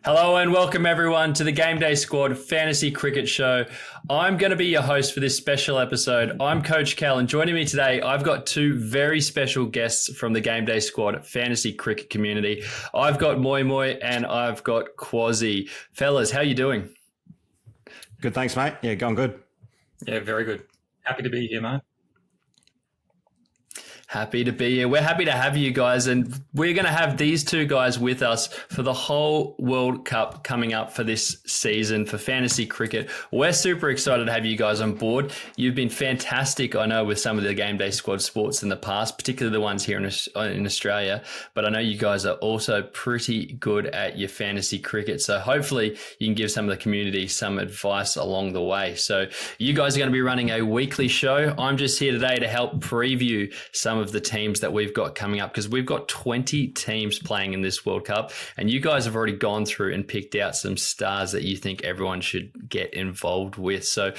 Hello and welcome everyone to the GameDay Squad Fantasy Cricket Show. I'm going to be your host for this special episode. I'm Coach Cal, and joining me today, I've got two very special guests from the GameDay Squad Fantasy Cricket community. I've got Moi and I've got Quasi. Fellas, how you doing? Good, thanks, mate. Yeah, going good. Yeah, very good. Happy to be here, mate. Happy to be here. We're happy to have you guys, and we're going to have these two guys with us for the whole World Cup coming up for this season for fantasy cricket. We're super excited to have you guys on board. You've been fantastic, I know, with some of the GameDay Squad sports in the past, particularly the ones here in Australia, but I know you guys are also pretty good at your fantasy cricket, so hopefully you can give some of the community some advice along the way. So you guys are going to be running a weekly show. I'm just here today to help preview some of the teams that we've got coming up, because we've got 20 teams playing in this World Cup, and you guys have already gone through and picked out some stars that you think everyone should get involved with. So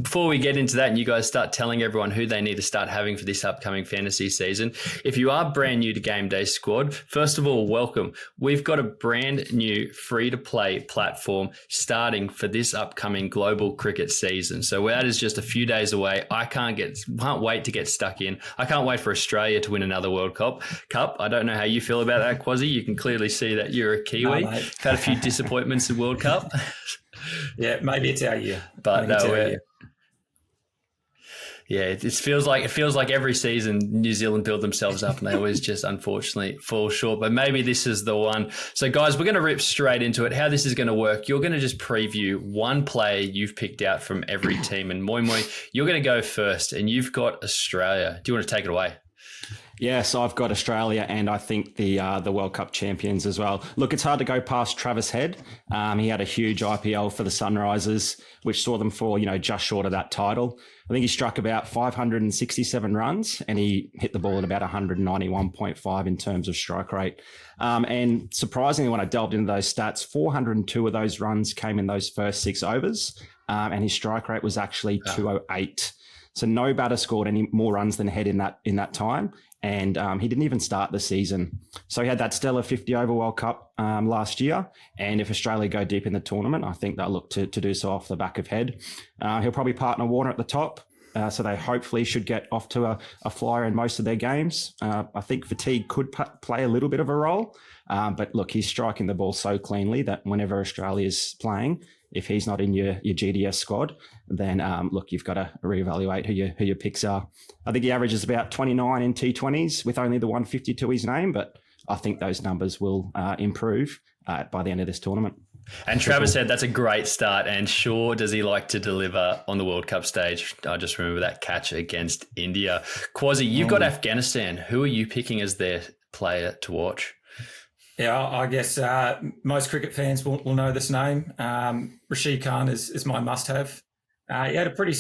before we get into that and you guys start telling everyone who they need to start having for this upcoming fantasy season, if you are brand new to GameDay Squad, first of all, welcome. We've got a brand new free-to-play platform starting for this upcoming global cricket season. So that is just a few days away. I can't wait to get stuck in. I can't wait for Australia to win another World Cup. I don't know how you feel about that, Quasi. You can clearly see that you're a Kiwi. No, had a few disappointments in World Cup. Yeah, maybe it's our year. But yeah, it feels like every season New Zealand build themselves up and they always just unfortunately fall short. But maybe this is the one. So guys, we're going to rip straight into it. How this is going to work, you're going to just preview one player you've picked out from every team. And Moi, you're going to go first, and you've got Australia. Do you want to take it away? Yes, I've got Australia, and I think the World Cup champions as well. Look, it's hard to go past Travis Head. He had a huge IPL for the Sunrisers, which saw them fall, just short of that title. I think he struck about 567 runs, and he hit the ball at about 191.5 in terms of strike rate. And surprisingly, when I delved into those stats, 402 of those runs came in those first 6 overs, and his strike rate was actually 208. So no batter scored any more runs than Head in that time. And he didn't even start the season. So he had that stellar 50-over World Cup last year. And if Australia go deep in the tournament, I think they'll look to do so off the back of Head. He'll probably partner Warner at the top. So they hopefully should get off to a flyer in most of their games. I think fatigue could play a little bit of a role. But look, he's striking the ball so cleanly that whenever Australia's playing, if he's not in your GDS squad, then look, you've got to reevaluate who your picks are. I think he averages about 29 in T20s with only the 150 to his name, but I think those numbers will improve by the end of this tournament. And Travis said that's a great start, and sure does he like to deliver on the World Cup stage. I just remember that catch against India. Quasi, you've got Afghanistan. Who are you picking as their player to watch? Yeah, I guess most cricket fans will know this name. Rashid Khan is my must-have. He had a pretty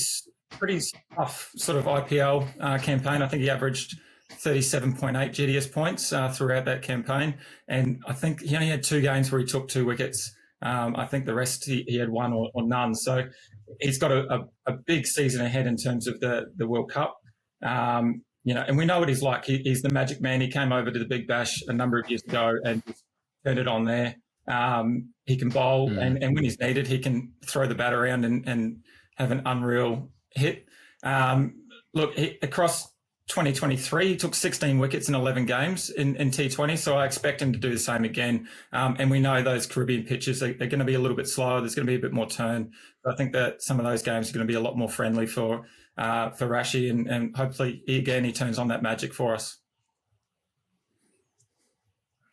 tough sort of IPL campaign. I think he averaged 37.8 GDS points throughout that campaign. And I think he only had 2 games where he took 2 wickets. I think the rest he had 1 or none. So he's got a big season ahead in terms of the World Cup. And we know what he's like. He's the magic man. He came over to the Big Bash a number of years ago and turned it on there. He can bowl, and when he's needed, he can throw the bat around and have an unreal hit. Across 2023, he took 16 wickets in 11 games in T20, so I expect him to do the same again. And we know those Caribbean pitches are going to be a little bit slower. There's going to be a bit more turn. But I think that some of those games are going to be a lot more friendly for Rashi, and hopefully he turns on that magic for us.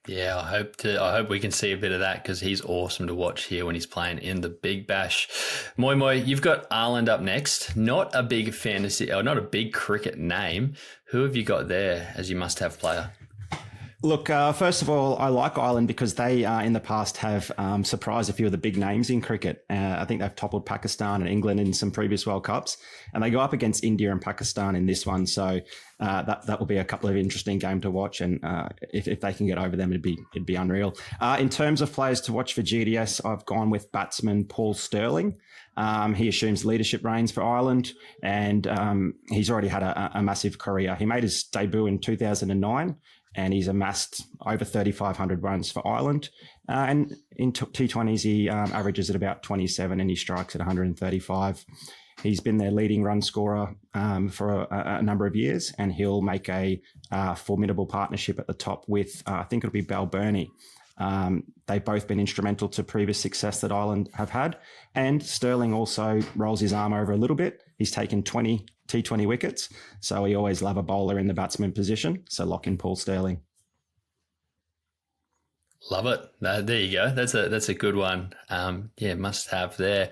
Yeah, I hope we can see a bit of that, because he's awesome to watch here when he's playing in the Big Bash. Moi, you've got Ireland up next. Not a big cricket name. Who have you got there as your must-have player? Look, first of all, I like Ireland because they in the past have surprised a few of the big names in cricket. I think they've toppled Pakistan and England in some previous World Cups, and they go up against India and Pakistan in this one. So that will be a couple of interesting games to watch, and if they can get over them, it'd be unreal. In terms of players to watch for GDS, I've gone with batsman Paul Stirling. He assumes leadership reins for Ireland, and he's already had a massive career. He made his debut in 2009. and he's amassed over 3,500 runs for Ireland. And in T20s, he averages at about 27 and he strikes at 135. He's been their leading run scorer for a number of years, and he'll make a formidable partnership at the top with, I think it'll be Balbirnie. They've both been instrumental to previous success that Ireland have had. And Sterling also rolls his arm over a little bit. He's taken 20 T20 wickets, so we always love a bowler in the batsman position. So lock in Paul Sterling. Love it. There you go. That's a good one. Must have there.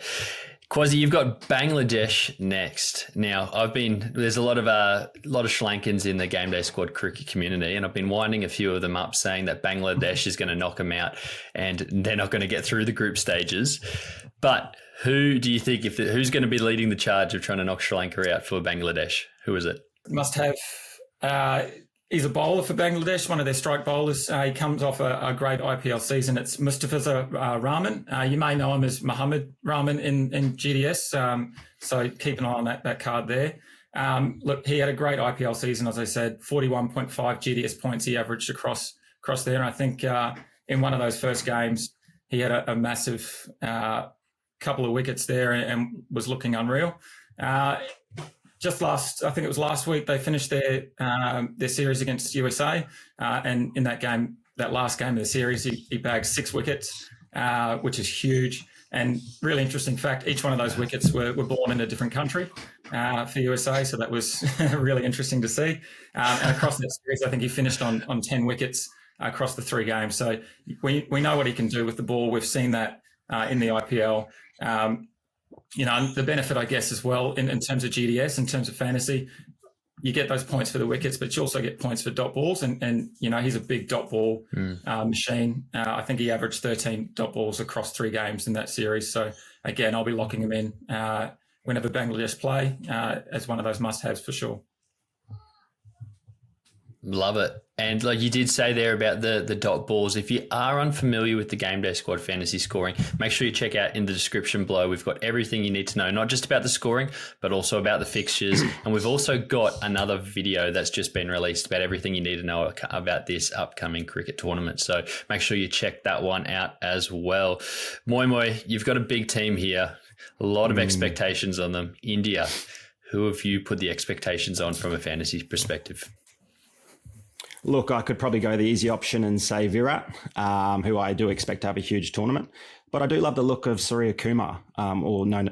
Quasi, you've got Bangladesh next. Now, there's a lot of schlankins in the GameDay Squad cricket community, and I've been winding a few of them up saying that Bangladesh is going to knock them out and they're not going to get through the group stages. But who do you think, who's going to be leading the charge of trying to knock Sri Lanka out for Bangladesh? Who is it? Must have. He's a bowler for Bangladesh, one of their strike bowlers. He comes off a great IPL season. It's Mustafiza Rahman. You may know him as Muhammad Rahman in GDS. So keep an eye on that card there. Look, he had a great IPL season, as I said, 41.5 GDS points he averaged across there. And I think in one of those first games, he had a massive couple of wickets there and was looking unreal. I think it was last week, they finished their series against USA, and in that last game of the series, he bagged 6 wickets, which is huge. And really interesting fact, each one of those wickets were born in a different country for USA, so that was really interesting to see. And across that series, I think he finished on 10 wickets across the 3 games. So we know what he can do with the ball. We've seen that in the IPL. The benefit, I guess, as well in terms of GDS, in terms of fantasy, you get those points for the wickets, but you also get points for dot balls. And he's a big dot ball machine. I think he averaged 13 dot balls across 3 games in that series. So, again, I'll be locking him in whenever Bangladesh play as one of those must-haves for sure. Love it. And like you did say there about the dot balls, if you are unfamiliar with the GameDay Squad fantasy scoring, make sure you check out in the description below. We've got everything you need to know, not just about the scoring, but also about the fixtures. And we've also got another video that's just been released about everything you need to know about this upcoming cricket tournament. So make sure you check that one out as well. Moi, you've got a big team here, a lot of expectations on them. India, who have you put the expectations on from a fantasy perspective? Look, I could probably go the easy option and say Virat, who I do expect to have a huge tournament. But I do love the look of Surya Kumar,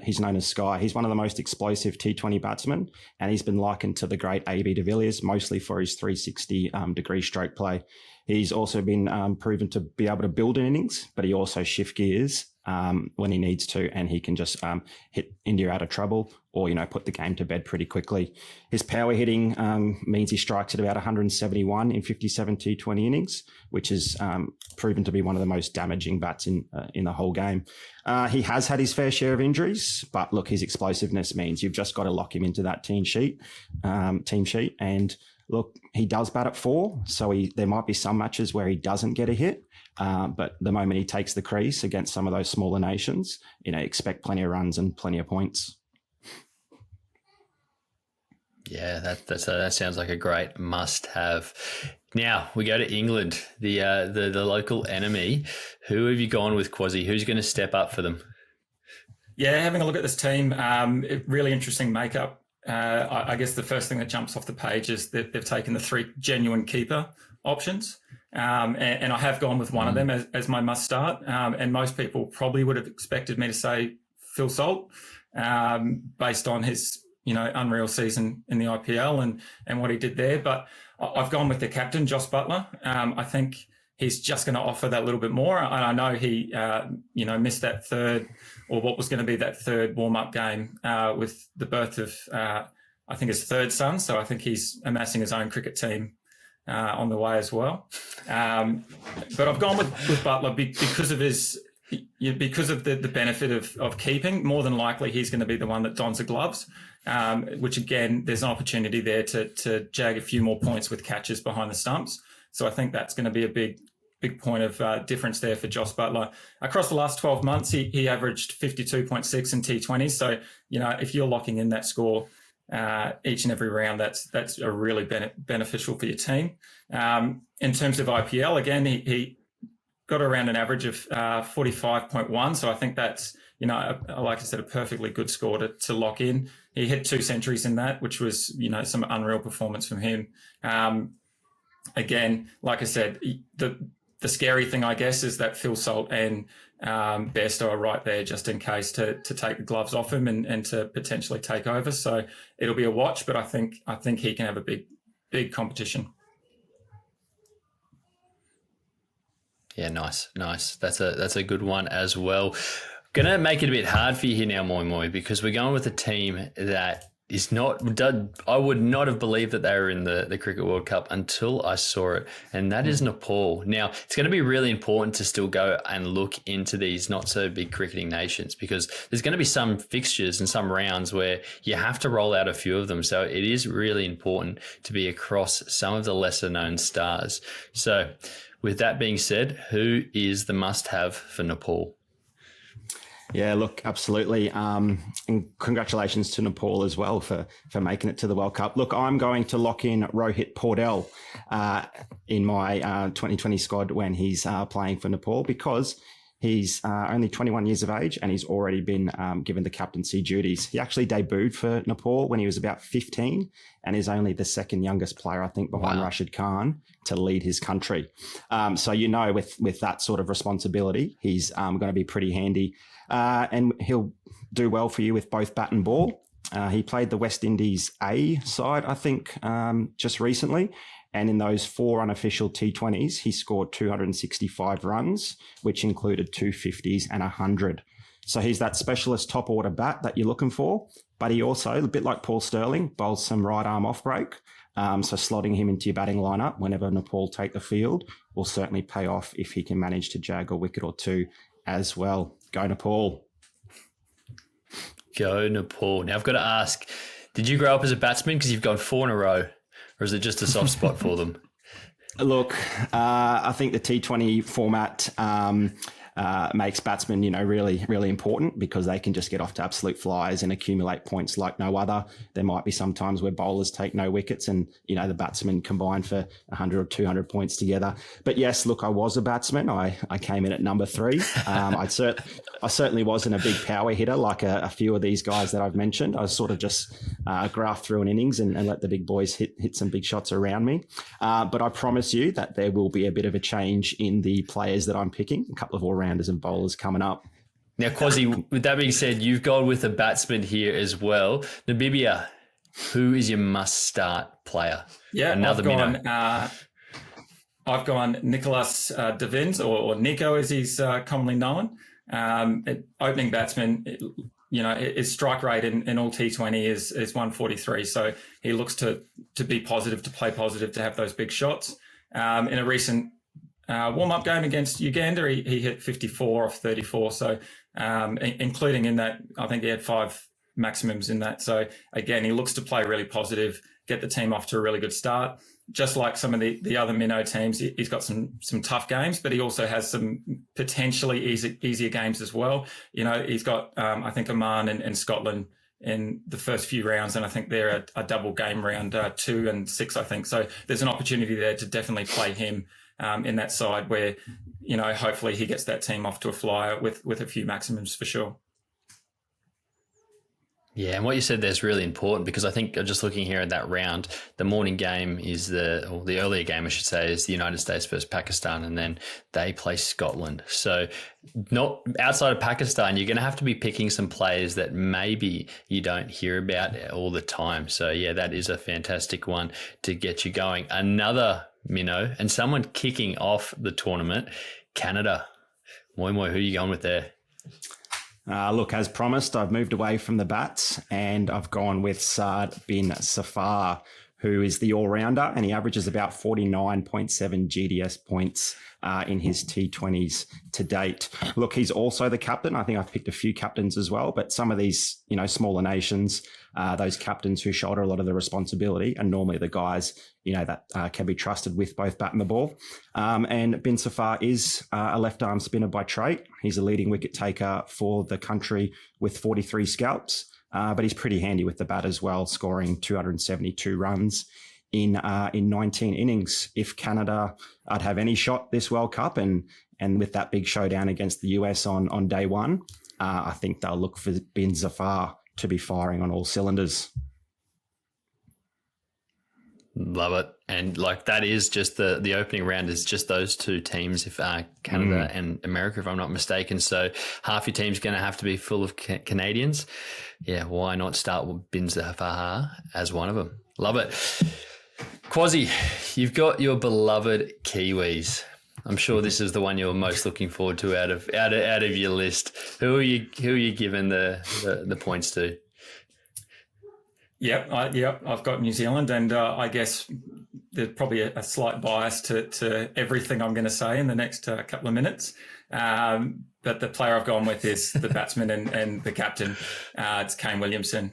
he's known as Sky. He's one of the most explosive T20 batsmen, and he's been likened to the great A.B. de Villiers, mostly for his 360-degree stroke play. He's also been proven to be able to build an innings, but he also shift gears when he needs to, and he can just hit India out of trouble or, put the game to bed pretty quickly. His power hitting means he strikes at about 171 in 57 T20 innings, which is proven to be one of the most damaging bats in the whole game. He has had his fair share of injuries, but look, his explosiveness means you've just got to lock him into that team sheet. And look, he does bat at 4, so there might be some matches where he doesn't get a hit. But the moment he takes the crease against some of those smaller nations, expect plenty of runs and plenty of points. Yeah, that sounds like a great must-have. Now we go to England, the local enemy. Who have you gone with, Quasi? Who's going to step up for them? Yeah, having a look at this team, really interesting makeup. I guess the first thing that jumps off the page is that they've taken the 3 genuine keeper options. And I have gone with one of them as my must start. And most people probably would have expected me to say Phil Salt, based on his, unreal season in the IPL and what he did there. But I've gone with the captain, Jos Buttler. I think he's just going to offer that little bit more. And I know he, missed that third, or what was going to be that third warm-up game with the birth of, I think, his 3rd son. So I think he's amassing his own cricket team on the way as well. But I've gone with Buttler because of the benefit of keeping. More than likely, he's going to be the one that dons the gloves, which again, there's an opportunity there to jag a few more points with catches behind the stumps. So I think that's going to be a big point of difference there for Jos Buttler. Across the last 12 months, he averaged 52.6 in T20s. So, if you're locking in that score, each and every round, that's a really beneficial for your team. In terms of IPL, again, he got around an average of 45.1. So I think that's, like I said, a perfectly good score to lock in. He hit 2 centuries in that, which was, some unreal performance from him. Again, like I said, the scary thing, I guess, is that Phil Salt and Bairstow are right there just in case to take the gloves off him and to potentially take over. So it'll be a watch, but I think he can have a big competition. Yeah, nice. That's a good one as well. Gonna make it a bit hard for you here now, Moi, because we're going with a team that is not. I would not have believed that they were in the Cricket World Cup until I saw it, and that is Nepal. Now, it's going to be really important to still go and look into these not so big cricketing nations, because there's going to be some fixtures and some rounds where you have to roll out a few of them. So it is really important to be across some of the lesser known stars. So with that being said, who is the must-have for Nepal? Yeah, look, absolutely. And congratulations to Nepal as well for making it to the World Cup. Look, I'm going to lock in Rohit Paudel in my 2020 squad when he's playing for Nepal, because he's only 21 years of age and he's already been given the captaincy duties. He actually debuted for Nepal when he was about 15 and is only the second youngest player, I think, behind Rashid Khan to lead his country. So, with that sort of responsibility, he's going to be pretty handy. And he'll do well for you with both bat and ball. He played the West Indies A side, I think, just recently. And in those 4 unofficial T20s, he scored 265 runs, which included 2 50s and 100. So he's that specialist top order bat that you're looking for. But he also, a bit like Paul Sterling, bowls some right arm off break. So slotting him into your batting lineup whenever Nepal take the field will certainly pay off if he can manage to jag a wicket or two as well. Go Nepal. Go Nepal. Now I've got to ask, did you grow up as a batsman because you've gone 4 in a row? Or is it just a soft spot for them? Look, I think the T20 format makes batsmen, really, really important because they can just get off to absolute flyers and accumulate points like no other. There might be some times where bowlers take no wickets and, the batsmen combine for 100 or 200 points together. But yes, look, I was a batsman. I came in at number 3. I certainly wasn't a big power hitter like a few of these guys that I've mentioned. I sort of just graft through an innings and let the big boys hit some big shots around me. But I promise you that there will be a bit of a change in the players that I'm picking. A couple of all-rounders and bowlers coming up. Now, Quasi, with that being said, you've gone with a batsman here as well. Namibia, who is your must-start player? Yeah, I've gone Nicholas de Vins, or Nico as he's commonly known. Opening batsman, his strike rate in all T20 is 143. So he looks to be positive, to play positive, to have those big shots. In a recent warm-up game against Uganda, he hit 54 off 34. So including in that, I think he had 5 maximums in that. So again, he looks to play really positive, get the team off to a really good start. Just like some of the other minnow teams, he's got some tough games, but he also has some potentially easier games as well. He's got, I think, Oman and Scotland in the first few rounds, and I think they're a double game round 2 and 6, I think. So there's an opportunity there to definitely play him in that side where, hopefully he gets that team off to a flyer with a few maximums for sure. Yeah, and what you said there is really important because I think just looking here at that round, the morning game is the earlier game, I should say, is the United States versus Pakistan, and then they play Scotland. So not outside of Pakistan, you're going to have to be picking some players that maybe you don't hear about all the time. So yeah, that is a fantastic one to get you going. Another minnow and someone kicking off the tournament, Canada. Moi, who are you going with there? Look, as promised, I've moved away from the bats and I've gone with Saad bin Safar, who is the all-rounder, and he averages about 49.7 GDS points in his T20s to date. Look, he's also the captain. I think I've picked a few captains as well, but some of these, smaller nations, those captains who shoulder a lot of the responsibility are normally the guys, that can be trusted with both bat and the ball. And bin Safar is a left-arm spinner by trait. He's a leading wicket taker for the country with 43 scalps. but he's pretty handy with the bat as well, scoring 272 runs in 19 innings. If Canada I'd have any shot this World Cup, and with that big showdown against the US on day one, I think they'll look for Bin Zafar to be firing on all cylinders. Love it. And like that is just the opening round is just those two teams, if Canada and America, if I'm not mistaken. So half your team's going to have to be full of Canadians. Yeah, why not start with Bin Zafar as one of them? Love it. Quasi, you've got your beloved Kiwis. I'm sure this is the one you're most looking forward to out of your list. Who are you giving the points to? Yep, I've got New Zealand, and I guess there's probably a slight bias to everything I'm going to say in the next couple of minutes. But the player I've gone with is the batsman and the captain. It's Kane Williamson.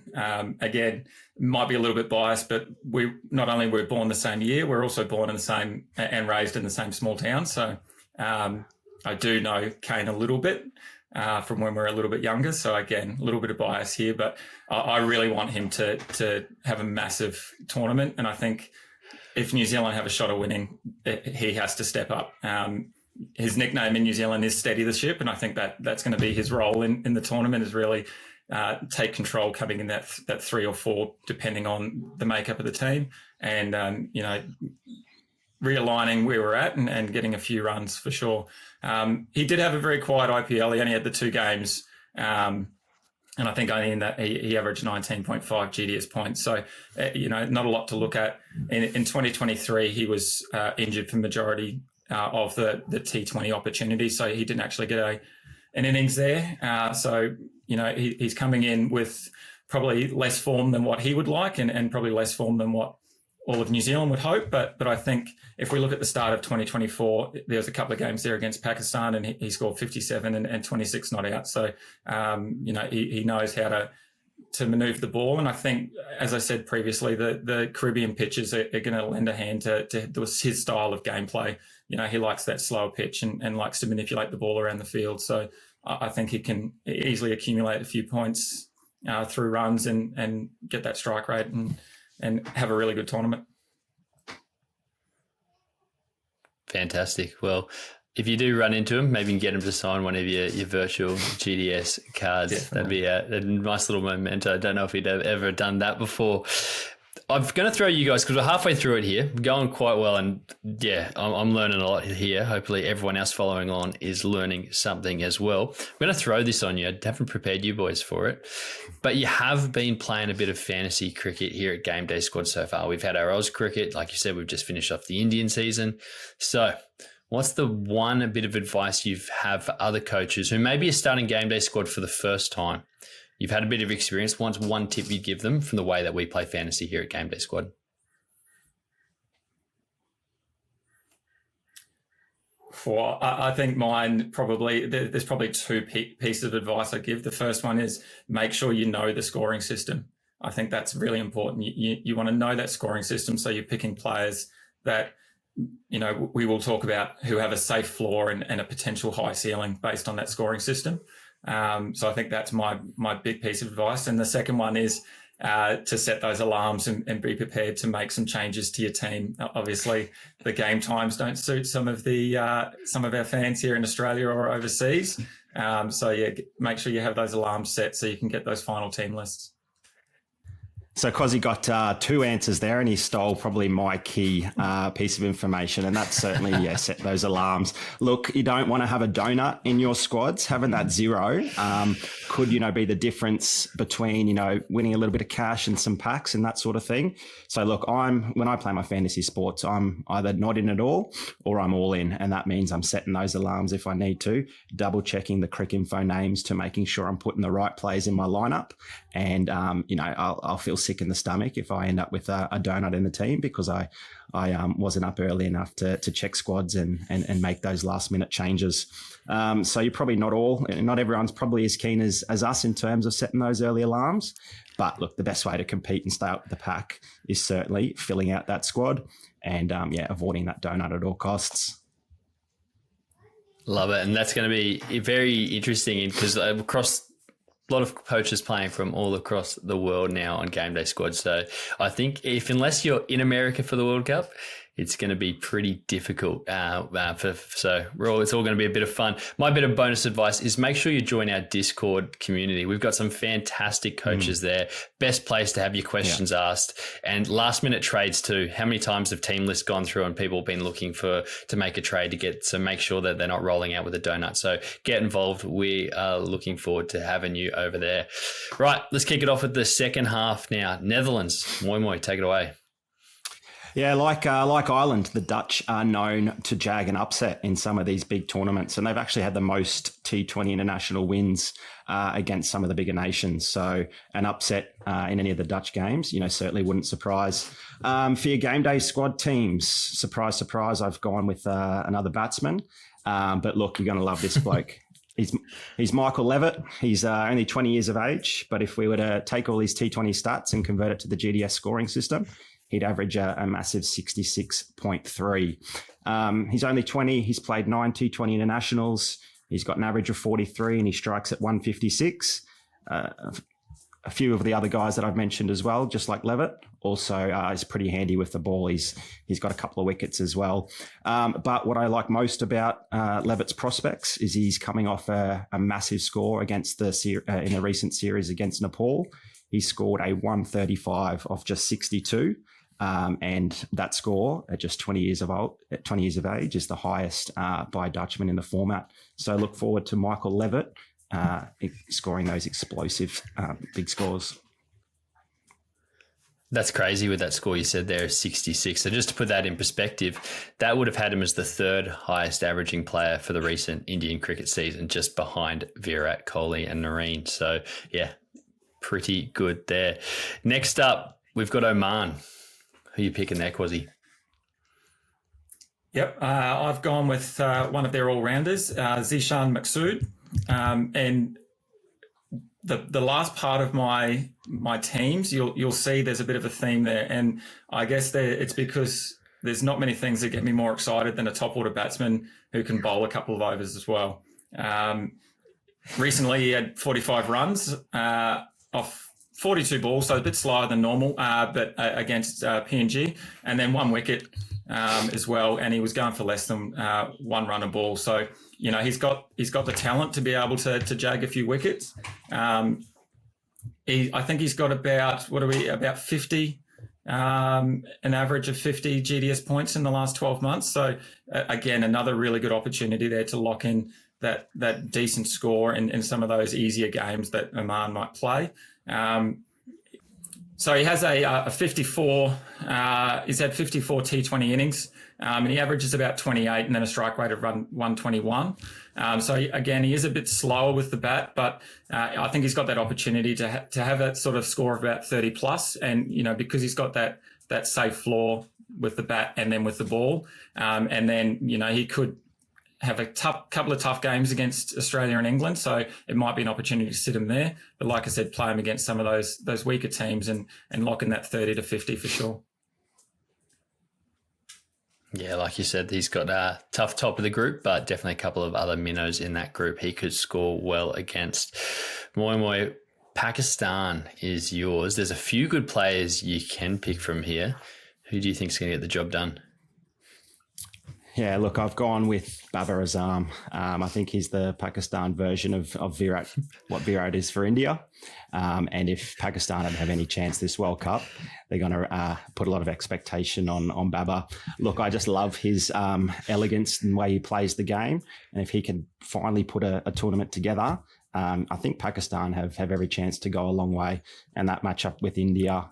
Again, might be a little bit biased, but we not only were born the same year, we're also born in the same and raised in the same small town. So I do know Kane a little bit. From when we were a little bit younger. So again, a little bit of bias here, but I really want him to have a massive tournament. And I think if New Zealand have a shot of winning, he has to step up. His nickname in New Zealand is Steady the Ship. And I think that's going to be his role in the tournament, is really take control coming in that 3 or 4, depending on the makeup of the team. And, realigning where we're at and getting a few runs for sure. He did have a very quiet IPL. He only had the 2 games. And I think only in that he averaged 19.5 GDS points. So, not a lot to look at. In 2023, he was injured for majority of the T20 opportunity. So he didn't actually get an innings there. He's coming in with probably less form than what he would like and probably less form than what all of New Zealand would hope. But I think if we look at the start of 2024, there was a couple of games there against Pakistan and he scored 57 and 26 not out. So, he knows how to maneuver the ball. And I think, as I said previously, the Caribbean pitches are going to lend a hand to his style of gameplay. He likes that slower pitch and likes to manipulate the ball around the field. So I think he can easily accumulate a few points through runs and get that strike rate and have a really good tournament. Fantastic. Well, if you do run into him, maybe you can get him to sign one of your virtual GDS cards. Definitely. That'd be a nice little memento. I don't know if he'd ever done that before. I'm going to throw you guys, because we're halfway through it here, going quite well. And yeah, I'm learning a lot here. Hopefully everyone else following on is learning something as well. I'm going to throw this on you. I haven't prepared you boys for it, but you have been playing a bit of fantasy cricket here at GameDay Squad so far. We've had our Oz cricket. Like you said, we've just finished off the Indian season. So what's the one bit of advice you have for other coaches who maybe are starting GameDay Squad for the first time? You've had a bit of experience. What's one tip you'd give them from the way that we play fantasy here at GameDay Squad? I think mine there's probably 2 pieces of advice I give. The first one is make sure you know the scoring system. I think that's really important. You want to know that scoring system, so you're picking players that, we will talk about, who have a safe floor and a potential high ceiling based on that scoring system. So I think that's my big piece of advice. And the second one is to set those alarms and be prepared to make some changes to your team. Obviously, the game times don't suit some of our fans here in Australia or overseas. Make sure you have those alarms set so you can get those final team lists. So Cozzy got 2 answers there, and he stole probably my key piece of information, and that's certainly, set those alarms. Look, you don't want to have a donut in your squads. Having that 0 could, be the difference between, winning a little bit of cash and some packs and that sort of thing. So look, when I play my fantasy sports, I'm either not in at all or I'm all in, and that means I'm setting those alarms if I need to, double checking the Crick Info names to making sure I'm putting the right players in my lineup, and I'll feel sick in the stomach if I end up with a donut in the team because I wasn't up early enough to check squads and make those last minute changes. So you're probably not everyone's probably as keen as us in terms of setting those early alarms. But look, the best way to compete and stay up with the pack is certainly filling out that squad and avoiding that donut at all costs. Love it. And that's going to be very interesting because across A lot of poachers playing from all across the world now on GameDay Squad. So I think unless you're in America for the World Cup, it's going to be pretty difficult. It's all going to be a bit of fun. My bit of bonus advice is make sure you join our Discord community. We've got some fantastic coaches there. Best place to have your questions asked, and last minute trades too. How many times have team lists gone through and people have been looking to make a trade to make sure that they're not rolling out with a donut? So get involved. We are looking forward to having you over there. Right, let's kick it off with the second half now. Netherlands, Moi, take it away. Yeah, like Ireland, the Dutch are known to jag and upset in some of these big tournaments, and they've actually had the most T20 international wins against some of the bigger nations. So an upset in any of the Dutch games, certainly wouldn't surprise. For your game day squad teams, surprise, surprise, I've gone with another batsman. But look, you're going to love this bloke. He's Michael Levitt. He's only 20 years of age, but if we were to take all his T20 stats and convert it to the GDS scoring system, he'd average a massive 66.3. He's only 20. He's played 9 T20 internationals. He's got an average of 43 and he strikes at 156. A few of the other guys that I've mentioned as well, just like Levitt, also is pretty handy with the ball. He's got a couple of wickets as well. But what I like most about Levitt's prospects is he's coming off a massive score against in the recent series against Nepal. He scored a 135 off just 62. And that score at just 20 years of age is the highest by a Dutchman in the format. So look forward to Michael Levitt scoring those explosive big scores. That's crazy with that score you said there, 66. So just to put that in perspective, that would have had him as the third highest averaging player for the recent Indian cricket season, just behind Virat Kohli and Nareen. So yeah, pretty good there. Next up, we've got Oman. Who are you picking there, Quazzy? Yep, I've gone with one of their all-rounders, Zishan Maqsood. And the last part of my teams, you'll see there's a bit of a theme there. And I guess it's because there's not many things that get me more excited than a top-order batsman who can bowl a couple of overs as well. Recently, he had 45 runs off 42 balls, so a bit slower than normal, but against PNG, and then 1 wicket as well, and he was going for less than 1 run a ball. So he's got the talent to be able to jag a few wickets. I think he's got about 50, an average of 50 GDS points in the last 12 months. So again, another really good opportunity there to lock in that decent score in some of those easier games that Oman might play. So he has a 54. He's had 54 T20 innings, and he averages about 28, and then a strike rate of 121. So again, he is a bit slower with the bat, but I think he's got that opportunity to have that sort of score of about 30 plus, and because he's got that safe floor with the bat and then with the ball, and then he could have a couple of tough games against Australia and England, so it might be an opportunity to sit him there. But like I said, play him against some of those weaker teams and lock in that 30 to 50 for sure. Yeah, like you said, he's got a tough top of the group, but definitely a couple of other minnows in that group he could score well against. Moi, Pakistan is yours. There's a few good players you can pick from here. Who do you think is going to get the job done? Yeah, look, I've gone with Babar Azam. I think he's the Pakistan version of Virat, what Virat is for India. And if Pakistan don't have any chance this World Cup, they're going to put a lot of expectation on Babar. Look, I just love his elegance and the way he plays the game. And if he can finally put a tournament together, I think Pakistan have every chance to go a long way. And that matchup with India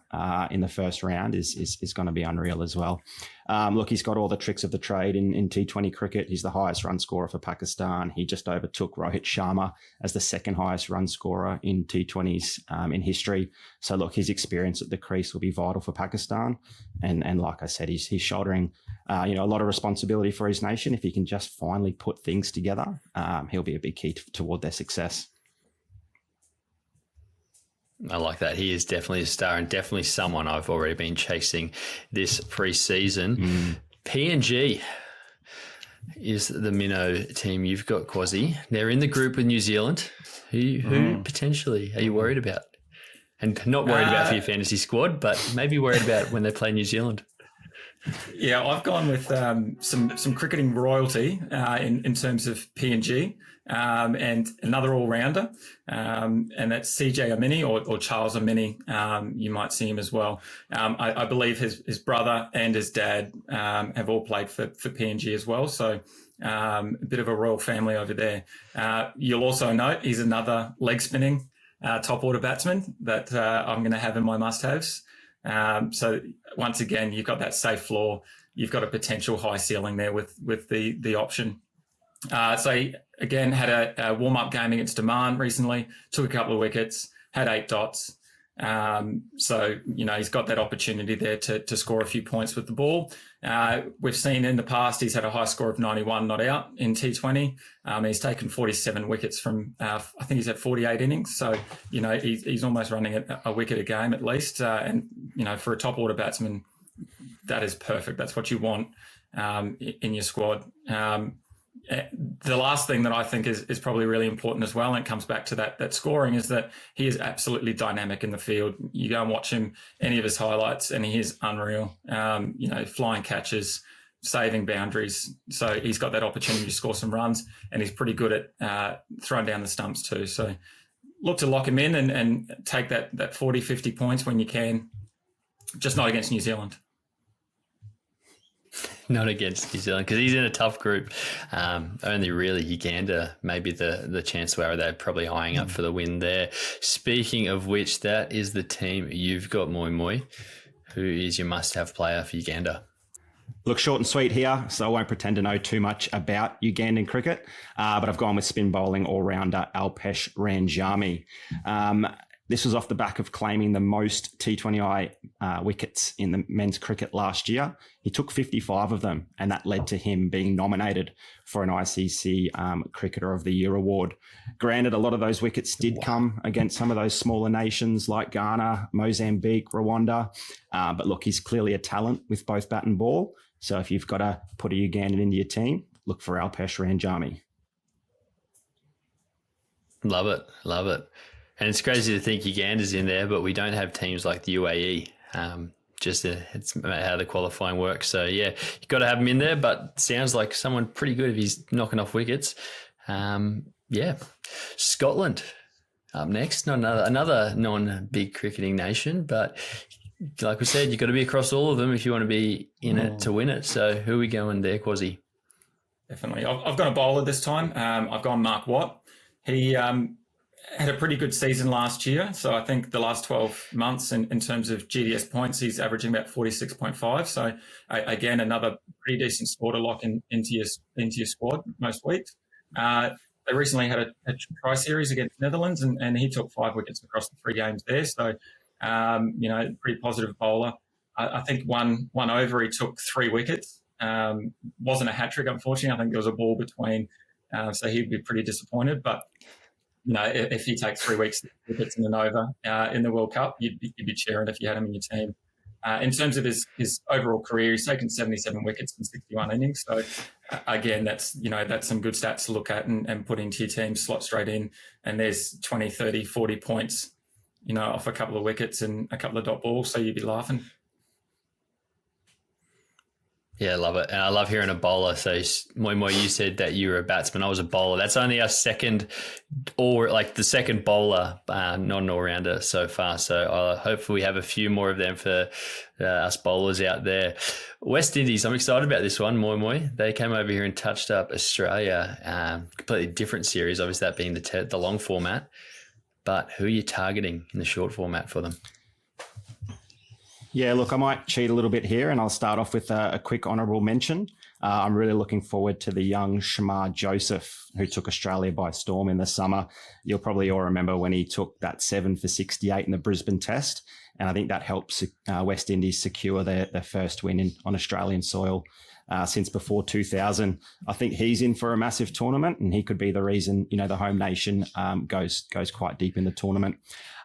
in the first round is going to be unreal as well. Look, he's got all the tricks of the trade in T20 cricket. He's the highest run scorer for Pakistan. He just overtook Rohit Sharma as the second highest run scorer in T20s in history. So look, his experience at the crease will be vital for Pakistan. And like I said, he's shouldering a lot of responsibility for his nation. If he can just finally put things together, he'll be a big key toward their success. I like that. He is definitely a star and definitely someone I've already been chasing this pre-season. PNG, is the minnow team you've got, Quasi. They're in the group with New Zealand. Who potentially are you worried about? And not worried about for your fantasy squad, but maybe worried about when they play New Zealand. Yeah, I've gone with some cricketing royalty in terms of PNG and another all-rounder, and that's CJ Amini or Charles Amini. You might see him as well. I believe his brother and his dad have all played for PNG as well, so a bit of a royal family over there. You'll also note he's another leg-spinning top order batsman that I'm going to have in my must-haves. So once again, you've got that safe floor. You've got a potential high ceiling there with the option. So again, had a warm-up game against Oman recently, took a couple of wickets, had 8 dots. So, he's got that opportunity there to score a few points with the ball. We've seen in the past, he's had a high score of 91 not out in T20. He's taken 47 wickets from, I think he's had 48 innings. So, he's almost running a wicket a game at least. And, for a top order batsman, that is perfect. That's what you want in your squad. The last thing that I think is probably really important as well, and it comes back to that scoring, is that he is absolutely dynamic in the field. You go and watch him, any of his highlights, and he is unreal. Flying catches, saving boundaries. So he's got that opportunity to score some runs, and he's pretty good at throwing down the stumps too. So look to lock him in and take that 40, 50 points when you can, just not against New Zealand. Not against New Zealand, because he's in a tough group. Only really Uganda, maybe the chance where they're probably eyeing up for the win there. Speaking of which, that is the team you've got, Moi Moi. Who is your must-have player for Uganda? Look, short and sweet here, so I won't pretend to know too much about Ugandan cricket, but I've gone with spin bowling all-rounder Alpesh Ranjami. This was off the back of claiming the most T20I wickets in the men's cricket last year. He took 55 of them, and that led to him being nominated for an ICC Cricketer of the Year award. Granted, a lot of those wickets did come against some of those smaller nations like Ghana, Mozambique, Rwanda. But look, he's clearly a talent with both bat and ball. So if you've got to put a Ugandan into your team, look for Alpesh Ranjami. Love it. Love it. And it's crazy to think Uganda's in there, but we don't have teams like the UAE. It's how the qualifying works. So, yeah, you've got to have him in there, but sounds like someone pretty good if he's knocking off wickets. Scotland up next. Not another non-big cricketing nation, but like we said, you've got to be across all of them if you want to be in it to win it. So who are we going there, Quasi? Definitely. I've got a bowler this time. I've gone Mark Watt. He had a pretty good season last year. So I think the last 12 months in terms of GDS points, he's averaging about 46.5. So again, another pretty decent score to lock into your squad most weeks. They recently had a try series against Netherlands and he took 5 wickets across the 3 games there. So, pretty positive bowler. I think one over, he took 3 wickets. Wasn't a hat trick, unfortunately. I think there was a ball between. So he'd be pretty disappointed, but if he takes 3 wickets in an over in the World Cup, you'd be cheering if you had him in your team. In terms of his overall career, he's taken 77 wickets in 61 innings. So again, that's some good stats to look at and put into your team, slot straight in. And there's 20, 30, 40 points, off a couple of wickets and a couple of dot balls. So you'd be laughing. Yeah, I love it. And I love hearing a bowler. So, Moi, you said that you were a batsman. I was a bowler. That's only our second bowler, not an all-rounder so far. So, hopefully we have a few more of them for us bowlers out there. West Indies, I'm excited about this one, Moi. They came over here and touched up Australia. Completely different series, obviously that being the long format. But who are you targeting in the short format for them? Yeah, look, I might cheat a little bit here and I'll start off with a quick honourable mention. I'm really looking forward to the young Shamar Joseph, who took Australia by storm in the summer. You'll probably all remember when he took that 7 for 68 in the Brisbane Test. And I think that helps West Indies secure their first win on Australian soil since before 2000. I think he's in for a massive tournament and he could be the reason, the home nation goes quite deep in the tournament.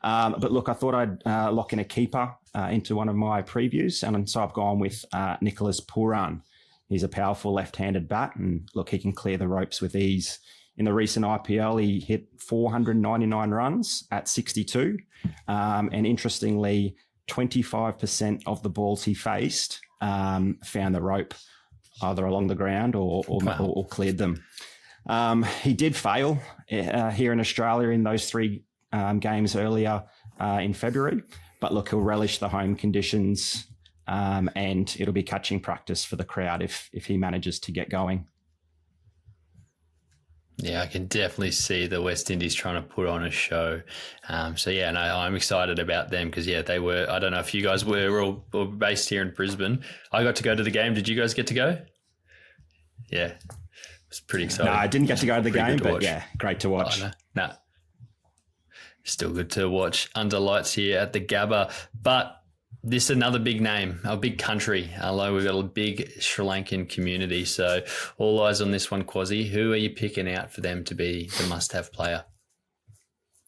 But look, I thought I'd lock in a keeper into one of my previews. And so I've gone with Nicholas Pooran. He's a powerful left-handed bat, and look, he can clear the ropes with ease. In the recent IPL, he hit 499 runs at 62. And interestingly, 25% of the balls he faced found the rope either along the ground or cleared them. He did fail here in Australia in those 3 games earlier in February. But look, he'll relish the home conditions and it'll be catching practice for the crowd if he manages to get going. Yeah, I can definitely see the West Indies trying to put on a show. I'm excited about them because, they were, I don't know if you guys were all based here in Brisbane. I got to go to the game. Did you guys get to go? Yeah, it was pretty exciting. No, I didn't get to go to the game, but great to watch. Oh, no. Still good to watch under lights here at the Gabba. But this is another big name, a big country. Although we've got a big Sri Lankan community. So all eyes on this one, Quasi. Who are you picking out for them to be the must-have player?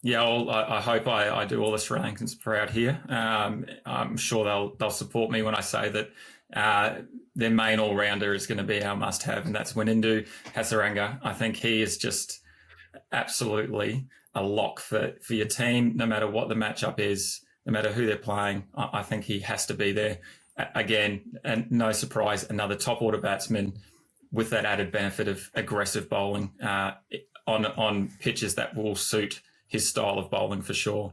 Yeah, I hope I do all the Sri Lankans proud here. I'm sure they'll support me when I say that their main all-rounder is going to be our must-have, and that's Wanindu Hasaranga. I think he is just absolutely a lock for your team, no matter what the matchup is. No matter who they're playing, I think he has to be there. Again, and no surprise, another top order batsman with that added benefit of aggressive bowling on pitches that will suit his style of bowling for sure.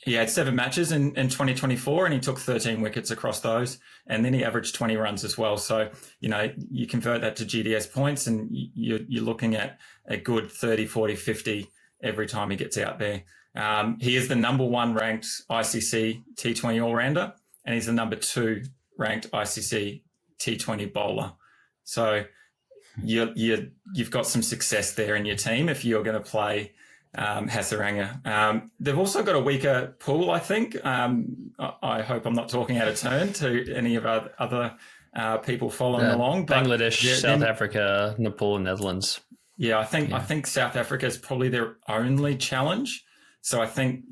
He had 7 matches in 2024 and he took 13 wickets across those. And then he averaged 20 runs as well. So, you convert that to GDS points and you're looking at a good 30, 40, 50 every time he gets out there. He is the number 1 ranked ICC T20 all-rounder, and he's the number 2 ranked ICC T20 bowler. So you've got some success there in your team if you're going to play Hasaranga. They've also got a weaker pool, I think. I hope I'm not talking out of turn to any of our other people following along. But Bangladesh, South Africa, Nepal, and Netherlands. Yeah, I think South Africa is probably their only challenge. So I think,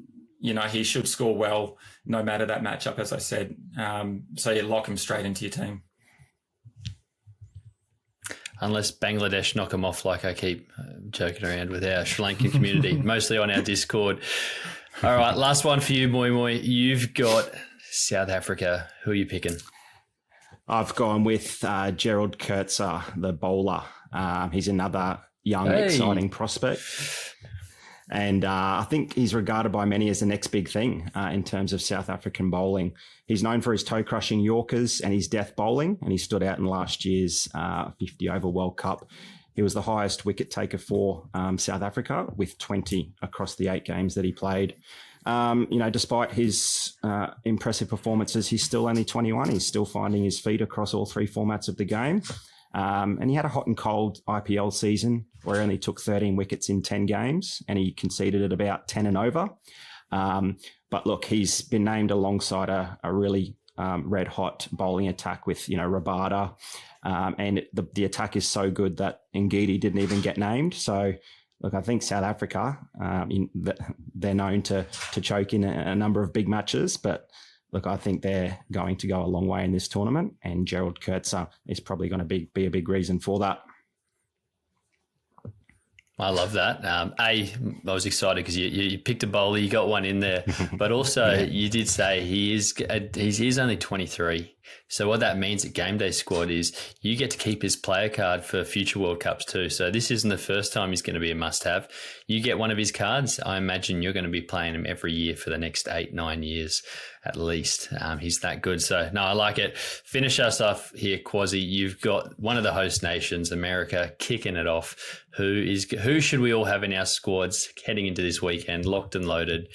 he should score well no matter that matchup, as I said. So you lock him straight into your team. Unless Bangladesh knock him off like I keep joking around with our Sri Lankan community, mostly on our Discord. All right, last one for you, Moi. You've got South Africa. Who are you picking? I've gone with Gerald Kurtzer, the bowler. He's another young, exciting prospect. And I think he's regarded by many as the next big thing in terms of South African bowling. He's known for his toe-crushing Yorkers and his death bowling, and he stood out in last year's 50-over World Cup. He was the highest wicket taker for South Africa with 20 across the 8 games that he played. Despite his impressive performances, he's still only 21. He's still finding his feet across all 3 formats of the game. And he had a hot and cold IPL season where he only took 13 wickets in 10 games and he conceded at about 10 and over. But look, he's been named alongside a really red hot bowling attack with, Rabada. And the attack is so good that Ngidi didn't even get named. So look, I think South Africa, they're known to choke in a number of big matches, but look, I think they're going to go a long way in this tournament, and Gerald Kurtzer is probably going to be a big reason for that. I love that. I was excited because you picked a bowler, you got one in there, but also you did say he's only 23. So what that means at GameDay Squad is you get to keep his player card for future World Cups too. So this isn't the first time he's going to be a must-have. You get one of his cards, I imagine you're going to be playing him every year for the next 8-9 years at least. He's that good. So no, I like it. Finish us off here, Quasi. You've got one of the host nations, America, kicking it off. Who should we all have in our squads heading into this weekend, locked and loaded?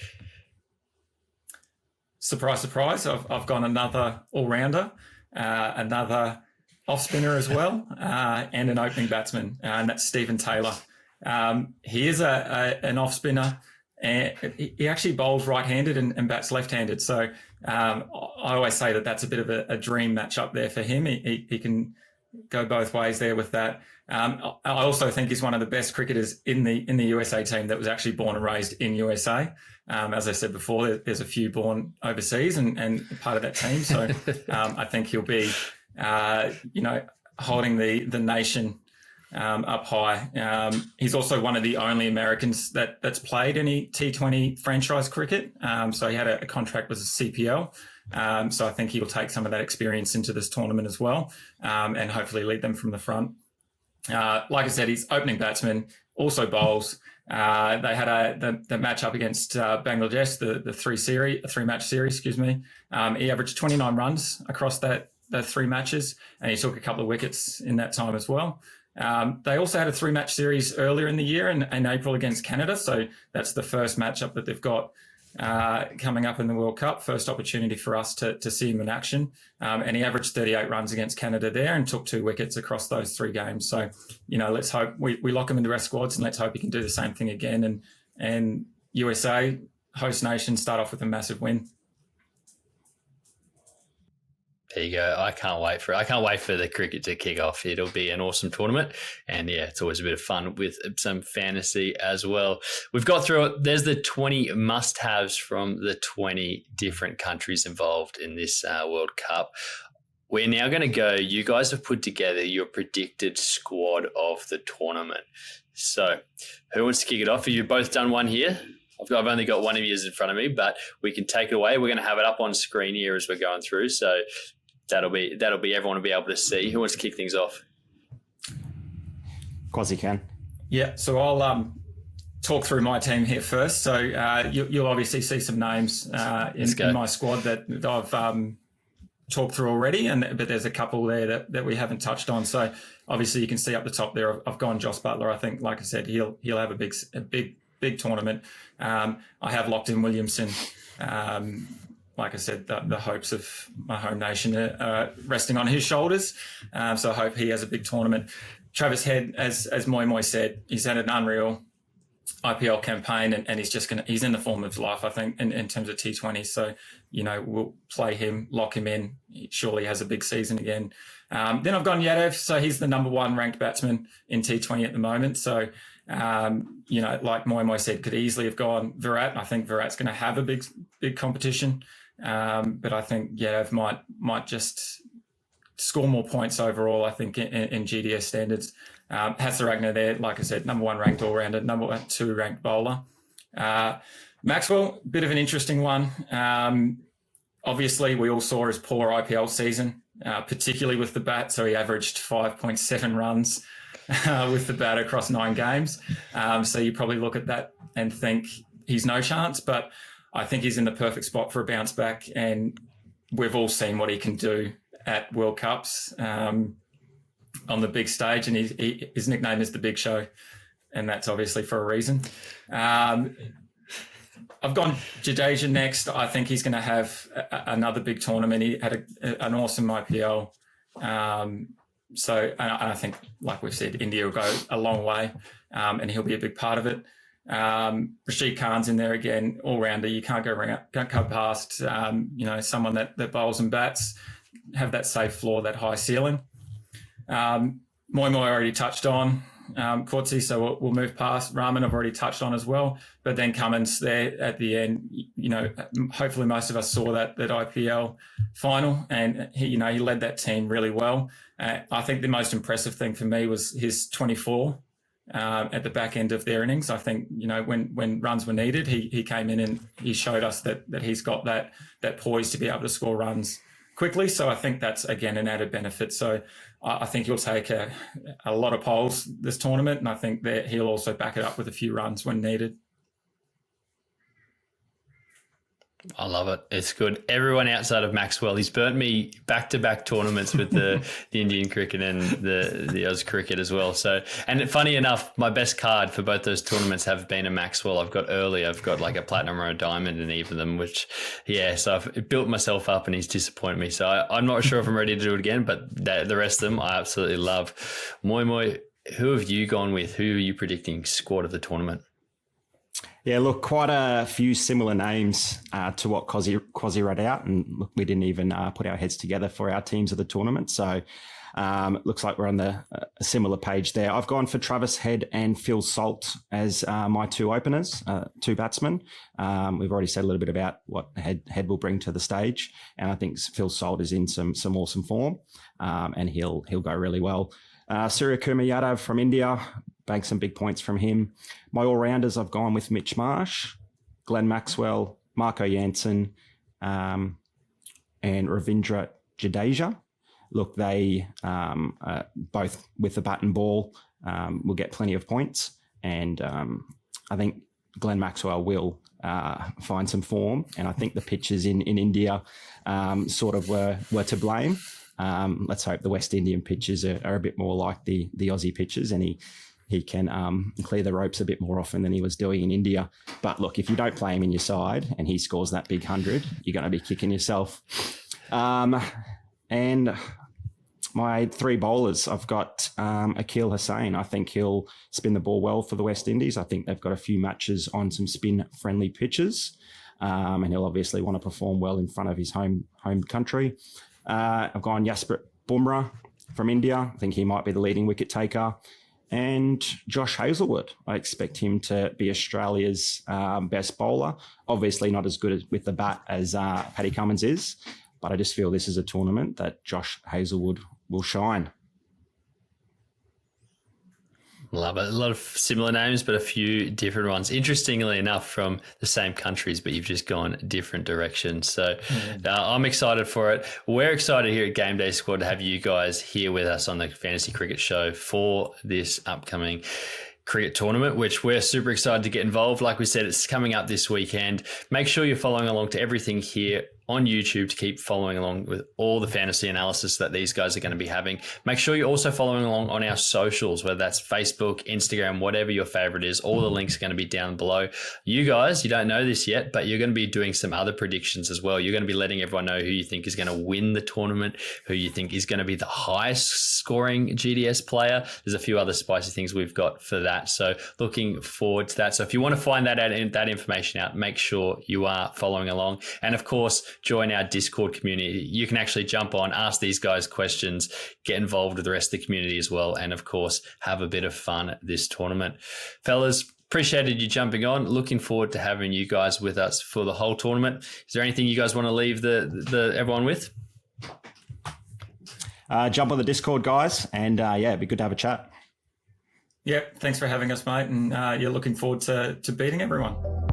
Surprise, surprise. I've gone another all-rounder, another off-spinner as well, and an opening batsman, and that's Stephen Taylor. He is an off-spinner, and he actually bowls right-handed and bats left-handed. So I always say that that's a bit of a dream matchup there for him. He can go both ways there with that. I also think he's one of the best cricketers in the USA team that was actually born and raised in USA. As I said before, there's a few born overseas and part of that team. So I think he'll be holding the nation up high. He's also one of the only Americans that's played any T20 franchise cricket. So he had a contract with the CPL. So I think he'll take some of that experience into this tournament as well, and hopefully lead them from the front. Like I said, he's opening batsman, also bowls. They had the match up against Bangladesh, the three-match series, excuse me. He averaged 29 runs across the 3 matches, and he took a couple of wickets in that time as well. They also had a 3-match series earlier in the year in April against Canada, so that's the first matchup that they've got coming up in the World Cup. First opportunity for us to see him in action. And he averaged 38 runs against Canada there and took 2 wickets across those 3 games. So, let's hope we lock him into our squads, and let's hope he can do the same thing again. And USA, host nation, start off with a massive win. There you go. I can't wait for the cricket to kick off. It'll be an awesome tournament. And yeah, it's always a bit of fun with some fantasy as well. We've got through it. There's the 20 must-haves from the 20 different countries involved in this World Cup. We're now going to go. You guys have put together your predicted squad of the tournament. So who wants to kick it off? Have you both done one here? I've only got one of yours in front of me, but we can take it away. We're going to have it up on screen here as we're going through. So that'll be everyone will be able to see. Who wants to kick things off? Quasi can. Yeah, so I'll talk through my team here first. So you'll obviously see some names in my squad that I've talked through already, but there's a couple there that we haven't touched on. So obviously you can see up the top there, I've gone Joss Butler. I think, like I said, he'll have a big tournament. I have locked in Williamson. Like I said, the hopes of my home nation are resting on his shoulders. So I hope he has a big tournament. Travis Head, as Moi said, he's had an unreal IPL campaign, and he's in the form of his life, I think, in terms of T20. So, we'll play him, lock him in. He surely has a big season again. Then I've gone Yadav. So he's the number 1 ranked batsman in T20 at the moment. So, like Moi said, could easily have gone Virat. I think Virat's going to have a big competition. But I think Yadav might just score more points overall, I think, in GDS standards. Hasaragna there, like I said, number 1 ranked all-rounder, number 2 ranked bowler. Maxwell, bit of an interesting one. Obviously, we all saw his poor IPL season, particularly with the bat. So he averaged 5.7 runs with the bat across 9 games. So you probably look at that and think he's no chance, but I think he's in the perfect spot for a bounce back, and we've all seen what he can do at World Cups on the big stage, and his nickname is the Big Show, and that's obviously for a reason. I've gone Jadeja next. I think he's going to have another big tournament. He had an awesome IPL. So I think, like we've said, India will go a long way, and he'll be a big part of it. Rashid Khan's in there again, all-rounder. You can't go past, someone that bowls and bats, have that safe floor, that high ceiling. Moi already touched on Courtsy, so we'll move past. Rahman I've already touched on as well. But then Cummins there at the end, hopefully most of us saw that IPL final, and he led that team really well. I think the most impressive thing for me was his 24 at the back end of their innings. I think, when runs were needed, he came in and he showed us that he's got that poise to be able to score runs quickly. So I think that's, again, an added benefit. So I think he'll take a lot of poles this tournament, and I think that he'll also back it up with a few runs when needed. I love it. It's good. Everyone outside of Maxwell, he's burnt me back-to-back tournaments with the Indian cricket and the Oz cricket as well. So, and funny enough, my best card for both those tournaments have been a Maxwell. I've got like a platinum or a diamond in either of them, so I've built myself up and he's disappointed me. So I'm not sure if I'm ready to do it again, but the rest of them I absolutely love. Moi, who have you gone with? Who are you predicting squad of the tournament? Yeah, look, quite a few similar names to what Quasi read out. And look, we didn't even put our heads together for our teams of the tournament. So Looks like we're on a similar page there. I've gone for Travis Head and Phil Salt as my two openers, two batsmen. We've already said a little bit about what Head will bring to the stage, and I think Phil Salt is in some awesome form, and he'll go really well. Surya Kumar Yadav from India, banked some big points from him. My all-rounders, I've gone with Mitch Marsh, Glenn Maxwell, Marco Jansen, and Ravindra Jadeja. Look, they both with the bat and ball will get plenty of points, and I think Glenn Maxwell will find some form, and I think the pitches in India sort of were to blame. Let's hope the West Indian pitches are a bit more like the Aussie pitches, and he can clear the ropes a bit more often than he was doing in India. But look, if you don't play him in your side and he scores that big 100, you're going to be kicking yourself. And my three bowlers, I've got Akil Hussain. I think he'll spin the ball well for the West Indies. I think they've got a few matches on some spin-friendly pitches, and he'll obviously want to perform well in front of his home country. I've gone Jasprit Bumrah from India. I think he might be the leading wicket taker. And Josh Hazlewood, I expect him to be Australia's best bowler. Obviously not as good with the bat as Paddy Cummins is, but I just feel this is a tournament that Josh Hazlewood will shine. Love it. A lot of similar names, but a few different ones. Interestingly enough, from the same countries, but you've just gone different directions. So I'm excited for it. We're excited here at GameDay Squad to have you guys here with us on the Fantasy Cricket Show for this upcoming cricket tournament, which we're super excited to get involved. Like we said, it's coming up this weekend. Make sure you're following along to everything here on YouTube to keep following along with all the fantasy analysis that these guys are going to be having. Make sure you're also following along on our socials, whether that's Facebook, Instagram, whatever your favorite is. All the links are going to be down below. You guys, you don't know this yet, but you're going to be doing some other predictions as well. You're going to be letting everyone know who you think is going to win the tournament, who you think is going to be the highest scoring GDS player. There's a few other spicy things we've got for that. So looking forward to that. So if you want to find that information out, make sure you are following along. And of course, join our Discord community. You can actually jump on, ask these guys questions, get involved with the rest of the community as well, and of course, have a bit of fun at this tournament. Fellas, appreciated you jumping on. Looking forward to having you guys with us for the whole tournament. Is there anything you guys want to leave the everyone with? Jump on the Discord, guys, and it'd be good to have a chat. Yep, thanks for having us, mate, and looking forward to beating everyone.